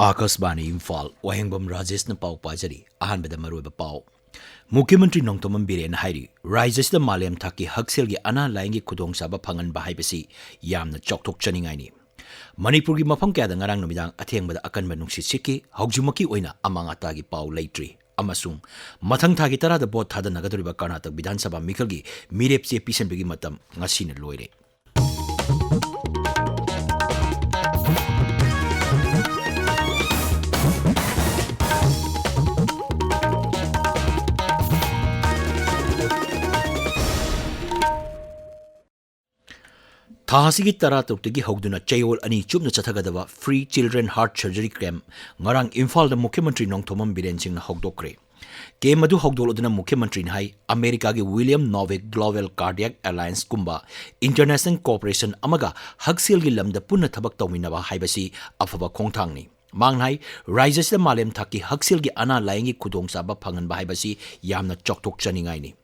Akasbani Imphal, Wahengbam Rajesh na pau pajari, ahanbada maruiba pau. Mukhyamantri Nongthombam Biren hairi, Rajesh da Malem Thaki Hakselgi ana laingi kudong saba phangan bahaibasi, yamna chokthok chaningaini. Manipur gi mafam kya da ngarang numidang athengbada akanba nungsit sitki, haujumaki oina amang atagi pau leitri. Amasung, mathang thagi tara da bot thada nagaduriba Karnataka Vidhan Sabha Mikhalgi, mirepche pisanbigi matam ngasina loire. Thahasigi tara tuktigi hogduna chayol ani chupna chathagadaba free children heart surgery camp ngarang Imphal da Mukhyamantri Nongthombam Biren singna hogdokre. Camp adu hogdoloduna Mukhyamantri hai America gi William Novak Global Cardiac Alliance kumba International Cooperation amaga Haksel gi lamda punna thabak tawminaba haibasi afaba khongthangni. Mangnai Rajesh da Malem Thaki Haksel gi ana laingi khudong saba phangan ba haibasi yamna chokthok chaningai ni.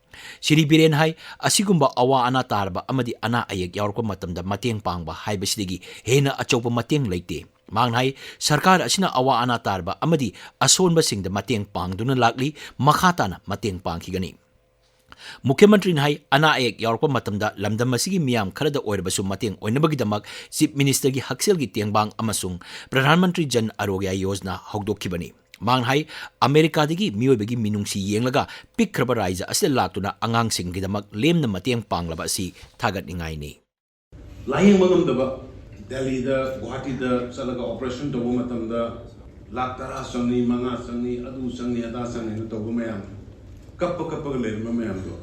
Siri Biren hai asigumba awa ana tarba amadi ana ayek yaurko matamda mateng pangba haibasidagi hena achopa mateng leite. Mangnai sarkar asina awa ana tarba amadi asonba singda mateng pangduna lakli makhatana mateng pangkhigani. Mukhyamantri hai ana ayek yaurko matamda lamdam asigi miyam kharada oirbasu mateng oinabagidamak Chief Minister gi Haksel gi tengbang amasung Pradhan Mantri Jan Arogya Yojana hogdokhibani. Manghai America digi miyoibagi minungsi yenglaga pikraba raija asel laktuna angang singgidamak lemna mateng panglaba asi thagat ningai ni. Laying magamdaba Delhi da Guwahati da salaga operation tobo matamda laktara sangni manga sangni adu sangni ada sangni tobo mayam kappa lerma mayam do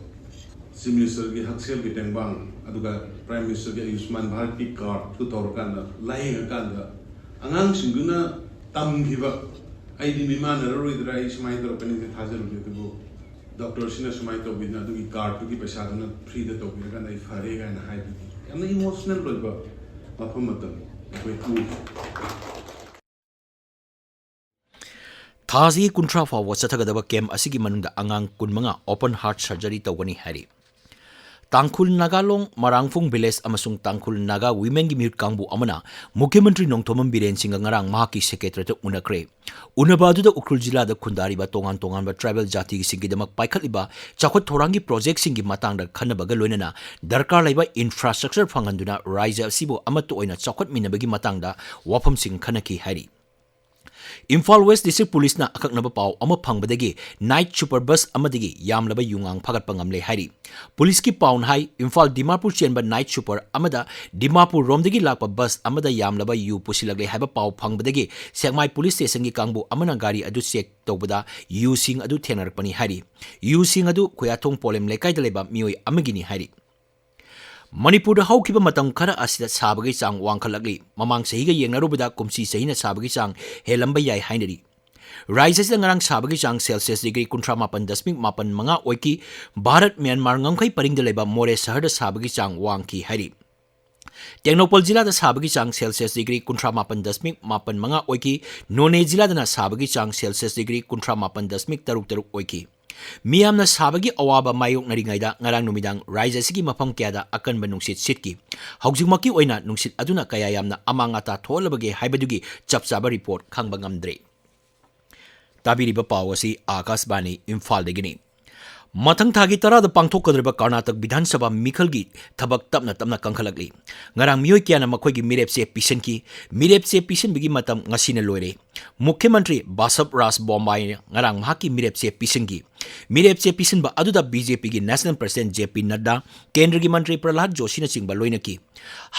Chief Minister gi Haksel gi tengbang aduga Prime Minister gi Ayushman Bharat ki card tu torkanda laying akanda angang singuna tamgiba Aidi Miman Roidra is my opening the Hazard to go. Dr. Sina Sumaito with Nadu card to keep a sadana free the topic and if Harega and hide. And the emotional rubber of Humatum. Thazi Kuntrafa was Satagada Kem Asigi Manunda Angang Kunmanga open heart surgery to Wani Hari. Tangkul Nagalong Marangfung Biles amasung Tangkul Naga Women gi mute kangbu amana Mukhyamantri Nongthombam Biren singa ngarang mahaki secretary to unakre unabadu da Ukrul jila da khundari ba tongan ba tribal jati gi singidamak paikhaliba chakhot thorangi project singi matang da khanabaga loinana darkar laiba infrastructure phanganduna raija sibo amato oina chakhot minabagi matang da wafam sing khanaki hari. Imphal West District Police na akaknaba pau ama phangbadagi night super bus amadagi yamlaba yungang phagat pangamle hari. Police ki paun hai Imphal Dimapur chenba night super amada Dimapur romdagi lakpa bus amada yamlaba yu pusilagle haiba pau phangbadagi Sekmai Police Station gi kangbu amana gari adu check tawbada yu sing adu thenarpani hari. Yu sing adu khoyathong polem lekai da leba mioi amagini hari. Manipur haukiba matam khara asida sabagi chang wangkhalakli mamang sahiga yengnarubada kumsi sahina sabagi chang helamba yai hainari Raisa ngarang sabagi chang Celsius degree 38.8 manga oiki Bharat Myanmar ngamkhai paringda leba more sahar da sabagi chang wangki hari Technopol jila da sabagi chang Celsius degree 38.8 manga oiki None jila da sabagi chang Celsius degree 38.3 oiki Miyamna sabagi awaba mayok naringaida ngarang numidang Raisa sigi mafam kyada akan nungsit sitki haujumaki oina nungsit aduna kaya yamna amangata tholabage haibadugi chapchaba report khangba ngamdre tabiriba pawasi Akasbani Imphal degini Mathang thagi tara da pangthokadriba Karnataka Vidhan Sabha Mikhalgi thabak tapna kangkhalakli ngarang miyoi kyana makhoigi mirepse pisan bigi matam ngasina loire Mukhyamantri Basap Ras Bombay ngarang mahaki mirepse pisan ba aduda BJP gi National President JP Nadda Kendra gi Mantri Prahlad Joshi na chingba loinaki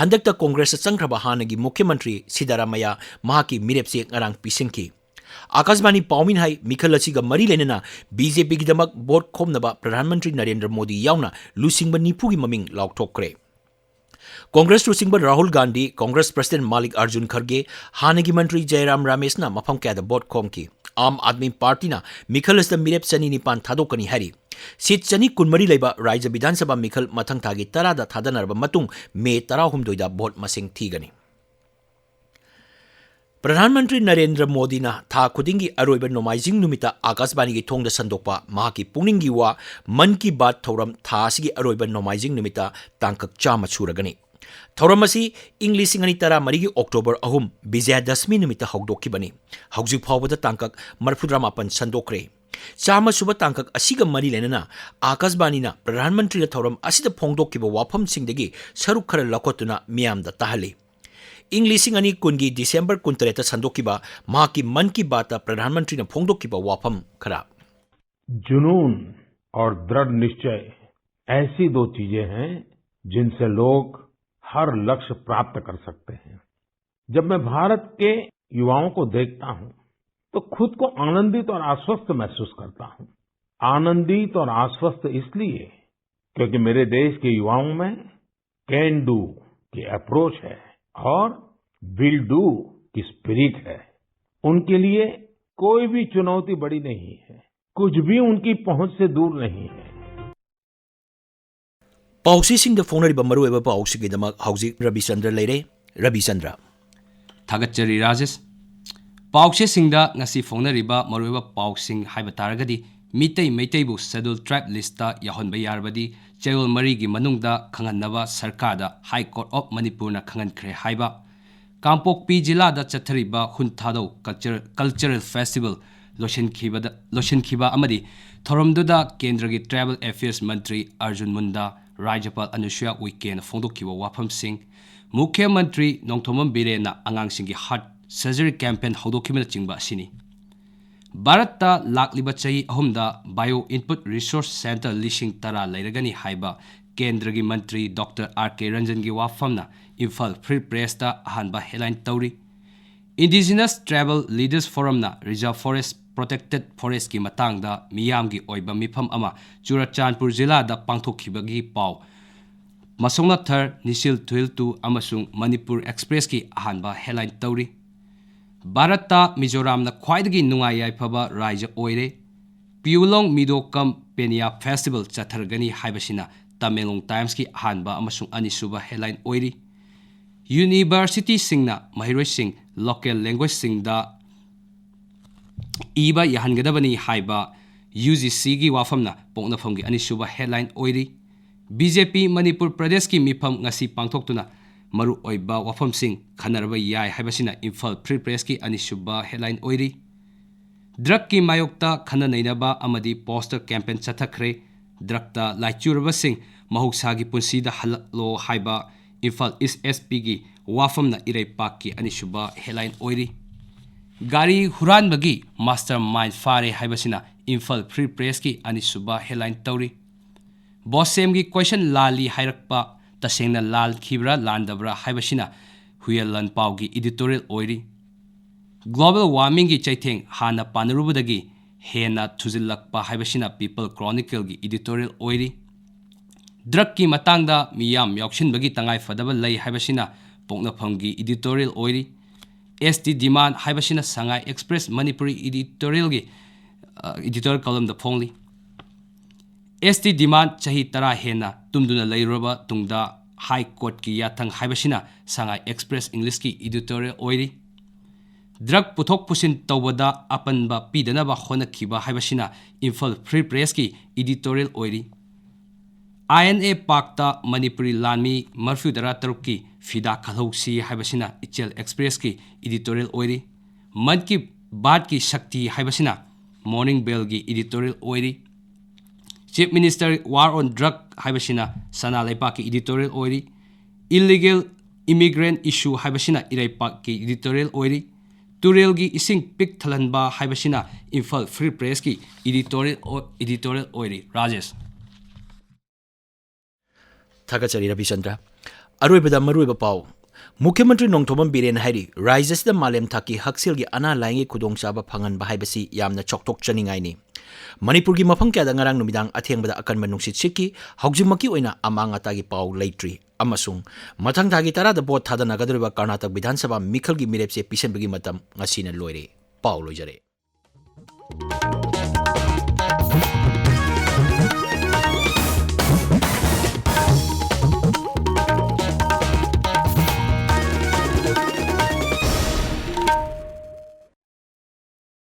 handakta Congress changkraba hanagi Mukhyamantri Sidaramaya mahaki mirepse ngarang pisanki Akasbani Paumin hai Mikhalachiga Mari Lenana BJP Gidamak Board Komnaba Pradhan Mantri Narendra Modi Yauna Lusingba Nipugi Maming Lauktokre Congress Lusingba Rahul Gandhi Congress President Malik Arjun Kharge Hanagi Mantri Jairam Ramesh na mafam kya da board komki Aam Admi Party na Mikhalas da Mirep Chani Nipan Thadokani hari Seat Chani Kunmari Leba Raija Vidhan Sabha Mikhal Mathang Thagi Tara da Thadanarba Matung May 10 da board masing thigani Pradhan Mantri Narendra Modi na tha khudingi aroiba nomaijing numita Akasbani gi thongda sandokpa mahaki pungningi wa Man ki Baat thoram tha asigi aroiba nomaijing numita tangkak chama churagani थौरम असी इंग लिसिंग अनि तरा मरीगी October 3 Vijayadashami निमित्त हौदोक्खिबनी हौजिक फावबदा तांकक 34 संदोक्रे चामा सुब तांकक असिग मरी लेनना आकाशवाणीना प्रधानमंत्री थौरम असिद फोंदोक्खिबा वाफमसिंगदगी सरुक खर लखोतुना मियामदा ताहली इंग लिसिंग अनि कुनगी डिसेंबर 23 संदोक्खिबा माकी मन की बात प्रधानमंत्री फोंदोक्खिबा वाफम खरा जुनून और दृढ़ निश्चय ऐसी दो चीजें हैं जिनसे लोग हर लक्ष्य प्राप्त कर सकते हैं। जब मैं भारत के युवाओं को देखता हूं तो खुद को आनंदित और आश्वस्त महसूस करता हूं। आनंदित और आश्वस्त इसलिए क्योंकि मेरे देश के युवाओं में कैन डू की अप्रोच है और विल डू की स्पिरिट है। उनके लिए कोई भी चुनौती बड़ी नहीं है, कुछ भी उनकी पहुंच से दूर नहीं है। पाउसीसिंग फोनरिबा मरुएबा पाउसीगिदमक हौजिक रविचंद्र लेरे रविचंद्र थागतचरी राजेश पाउसेसिंगदा ngasi फोनरिबा मरुएबा पाउसिंग हाइबा तारगदी मितै मैतैबु शेड्यूल ट्राइब लिस्टा याहोनबा यारबदी चेगोल मरीगी मनुंगदा खंगनबा सरकारदा हाई कोर्ट ऑफ मणिपुरना खंगनख्रे हाइबा कांपोकपी जिलादा चथरिबा हुनथादो कल्चरल फेस्टिवल लोशनखिबा अमदी थोरमदुदा केंद्रगी ट्राइबल अफेयर्स मंत्री अर्जुन मुंडा राज्यपाल अनुसुया उइकेन फोंदोक्खिबा वाफमसिंग मुख्यमंत्री नोंथोमम बिरेना अंगांगसिंगी हार्ट सर्जरी कैंपेन हौदोक्खिबना चिंगबा असिनी भारतता लाक्लिबा चही अहुमदा बायो इनपुट रिसोर्स सेंटर लिसिंग तरा लेरगनी हाइबा केंद्रगी मंत्री डॉक्टर आर.के. रंजनगी वाफमना इम्फाल फ्री प्रेसता अहानबा हेडलाइन तौरी इंडिजिनस ट्राइबल लीडर्स फोरमना रिजर्व फॉरेस्ट प्रोटेक्टेड फॉरेस्ट की मतंगदा मियामगी ओइबा मिफम अमा चुराचांदपुर जिलादा पांथोक्खिबगी पाव मसोंगना थर निसिल थुइलतु अमसुंग मणिपुर एक्सप्रेस की अहानबा हेडलाइन तौरी भारतता मिजोरामना ख्वाइदगी नुंगाई याइफबा राज्य ओइरे पियुलोंग मिडोकम पेनिया फेस्टिवल चथरगनी हाइबसिना तमेलोंग टाइम्स की अहानबा अमसुंग अनिसुबा हेडलाइन ओइरी यूनिवर्सिटी सिंगना महिरोइ सिंग लोकल लैंग्वेज सिंगदा इबा याहनगदबनी हाइबा UGC की वाफमना पोंगनफमगी अनिसुबा हेडलाइन ओइरी बीजेपी मणिपुर प्रदेश की मिफम ngasi पांथोक्तुना मरु ओइबा वाफमसिंग खनरबा याय हाइबसिना इम्फाल फ्री प्रेस की अनिसुबा हेडलाइन ओइरी ड्रग की मायोक्ता खना नैनबा अमदी पोस्टर कैंपेन चथखरे ड्रगता लाइचुरबसिंग महुसागी पुंसीदा हललो हाइबा इम्फाल ईस्ट SP की वाफमना इरेपाक की अनिसुबा हेडलाइन ओइरी गाड़ी हुरानबगी मास्टर माइंड फारे हाइबसिना इम्फाल फ्री प्रेस की अनिसुबा हेडलाइन तौरी बॉसेम की क्वेश्चन लाली हाइरक्पा तसेंगना लाल खिब्रा लांदब्रा हाइबसिना हुयलन पाव की एडिटोरियल ओइरी ग्लोबल वार्मिंग की चैथेंग हाना पानरुबदगी हेना थुजिलक्पा हाइबसिना पीपल क्रॉनिकल की एडिटोरियल ओइरी ड्रग की मतंगदा मियाम याउक्षिनबगी तंगाई फदबा लई हाइबसिना पोंगनफम की एडिटोरियल ओइरी ST डिमांड हाइबसिना संगाई एक्सप्रेस मणिपुरी एडिटोरियल की एडिटोरियल कॉलम द फोंगली ST डिमांड चही तरा हेना तुमदुना लैरोबा तुंगदा हाई कोर्ट की याथंग हाइबसिना संगाई एक्सप्रेस इंग्लिश की एडिटोरियल ओइरी ड्रग पुथोक पुसिन तौबदा अपनबा पीदनबा होनखिबा हाइबसिना इम्फाल फ्री प्रेस की एडिटोरियल ओइरी INA पाक्ता मणिपुरी लामी मरफ्यूदरा तरुक की फिदा खलौसी हाइबसिना इचेल एक्सप्रेस की एडिटोरियल ओइरी मन की बात की शक्ति हाइबसिना मॉर्निंग बेल की एडिटोरियल ओइरी chief minister war on drug हाइबसिना सना लेपा की एडिटोरियल ओइरी इलीगल इमिग्रेंट इशू हाइबसिना इराइपा की एडिटोरियल ओइरी तुरेल की इसिंग पिक थलनबा हाइबसिना इम्फाल फ्री प्रेस की एडिटोरियल ओइरी राजेश थागतचरी रविचंद्र अरोइबदा मरुइबा पाव मुख्यमंत्री नोंथोमम बिरेन हाइरी राज्यसदा मालेम थाकी हक्सिलगी अना लाइंगे खुदोंचाबा फंगन बाहाइबसी यामना चोकटोक चनिंगाइनी मणिपुर की मफम क्यादा ngarang नुमिदांग अथेंगबदा अकनबा नुंसित सिक्की हौजिमकी ओइना अमांग अतागी पाव लेट्री अमसुंग मथंग थागी तरादा बोट थादनगदरिबा कर्नाटक विधानसभा मिखलगी मिरेपसे पिसनबगी मतम ngasi na loire पाव लोइजरे।